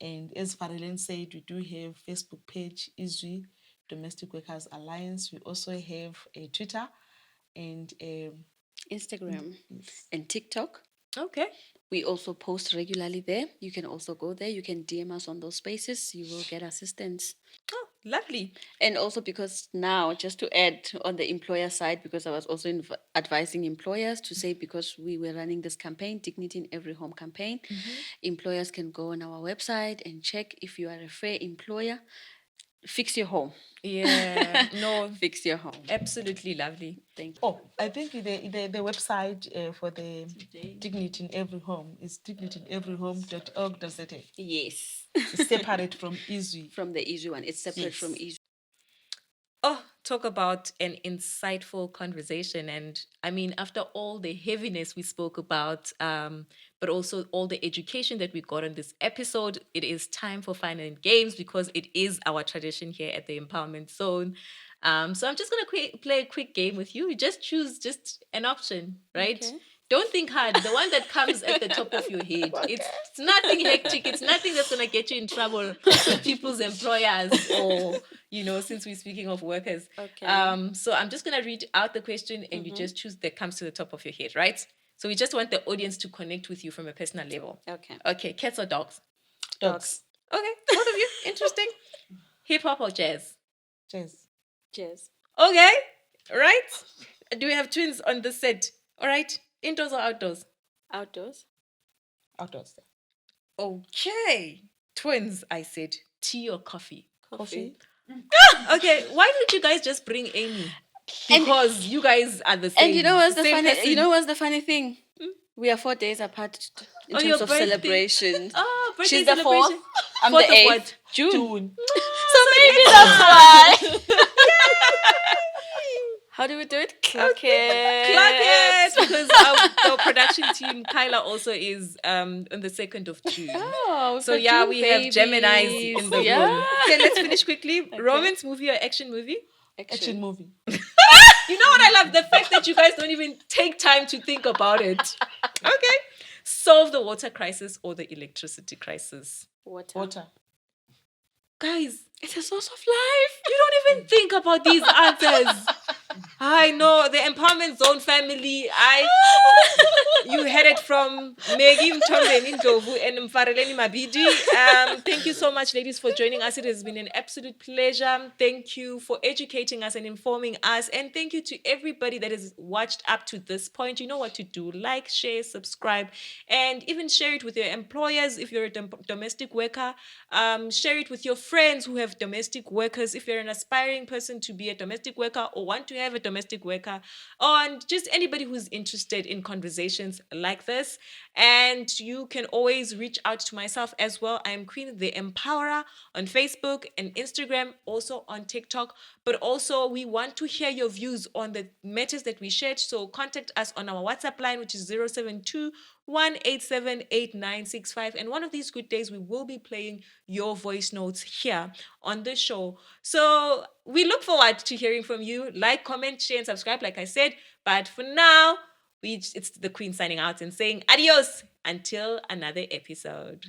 Speaker 2: And as Mpfareleni said, we do have Facebook page, Izwi Domestic Workers Alliance. We also have a Twitter and
Speaker 3: Instagram
Speaker 2: yes.
Speaker 3: and TikTok.
Speaker 1: Okay.
Speaker 3: We also post regularly there. You can also go there. You can DM us on those spaces. You will get assistance.
Speaker 1: Oh, lovely.
Speaker 3: And also because now, just to add on the employer side, because I was also advising employers to say, because we were running this campaign, Dignity in Every Home campaign, employers can go on our website and check if you are a fair employer. Fix your home.
Speaker 1: Yeah. No.
Speaker 3: Fix your home.
Speaker 1: Absolutely lovely.
Speaker 3: Thank you.
Speaker 2: Oh, I think the website for the Dignity in Every Home is dignityineveryhome.org.za.
Speaker 3: Yes.
Speaker 2: It's separate from Izwi.
Speaker 3: From the Izwi one. It's separate from Izwi.
Speaker 1: Oh, talk about an insightful conversation. And I mean, after all the heaviness we spoke about, but also all the education that we got on this episode, it is time for fun and games because it is our tradition here at the Empowerment Zone. So I'm just going to play a quick game with you. You just choose just an option, right?
Speaker 3: Okay.
Speaker 1: Don't think hard. The one that comes at the top of your head. It's nothing hectic. It's nothing that's going to get you in trouble with people's employers or, since we're speaking of workers.
Speaker 3: Okay.
Speaker 1: So I'm just going to read out the question and you just choose that comes to the top of your head, right? So we just want the audience to connect with you from a personal level.
Speaker 3: Okay.
Speaker 1: Okay, cats or dogs?
Speaker 2: Dogs.
Speaker 1: Okay, both of you. Interesting. Hip hop or jazz?
Speaker 2: Jazz.
Speaker 3: Jazz.
Speaker 1: Okay, right? Do we have twins on the set? All right. Indoors or outdoors?
Speaker 3: Outdoors.
Speaker 2: Outdoors.
Speaker 1: Okay. Twins, I said. Tea or coffee?
Speaker 2: Coffee.
Speaker 1: Okay, why don't you guys just bring Amy? Because you guys are the same.
Speaker 3: And you know what's the
Speaker 1: same
Speaker 3: funny?
Speaker 1: person.
Speaker 3: You know what's the funny thing? We are 4 days apart in
Speaker 1: Oh, your
Speaker 3: terms of
Speaker 1: birthday.
Speaker 3: celebration.
Speaker 1: Oh, birthday
Speaker 3: She's the
Speaker 1: celebration.
Speaker 3: 4th. I'm
Speaker 1: 4th
Speaker 3: the
Speaker 1: of
Speaker 3: 8th.
Speaker 1: what?
Speaker 3: June.
Speaker 1: So
Speaker 3: Maybe that's why. How do we do it? Clap it.
Speaker 1: Clap it! Because our production team, Kyla, also is on the 2nd of June.
Speaker 3: Oh,
Speaker 1: So
Speaker 3: for
Speaker 1: yeah,
Speaker 3: June
Speaker 1: we have Geminis in the
Speaker 3: babies.
Speaker 1: room. Okay, let's finish quickly. Romance movie or action movie?
Speaker 2: Action movie.
Speaker 1: You know what I love? The fact that you guys don't even take time to think about it. Okay. Solve the water crisis or the electricity crisis?
Speaker 2: Water.
Speaker 1: Guys,
Speaker 3: It's a source of life.
Speaker 1: you don't even think about these answers. I know the Empowerment Zone family. You heard it from Maggie, Mthombeni, and Mpfareleni Mabodi. Thank you so much, ladies, for joining us. It has been an absolute pleasure. Thank you for educating us and informing us. And thank you to everybody that has watched up to this point. You know what to do. Like, share, subscribe, and even share it with your employers if you're a domestic worker. Share it with your friends who have domestic workers. If you're an aspiring person to be a domestic worker or want to have a domestic worker, and just anybody who's interested in conversations like this. And you can always reach out to myself as well. I am Queen the Empowerer on Facebook and Instagram, also on TikTok. But also, we want to hear your views on the matters that we shared. So contact us on our WhatsApp line, which is 072 187 8965. And one of these good days, we will be playing your voice notes here on the show. So we look forward to hearing from you. Like, comment, share, and subscribe, like I said. But for now, it's the Queen signing out and saying adios until another episode.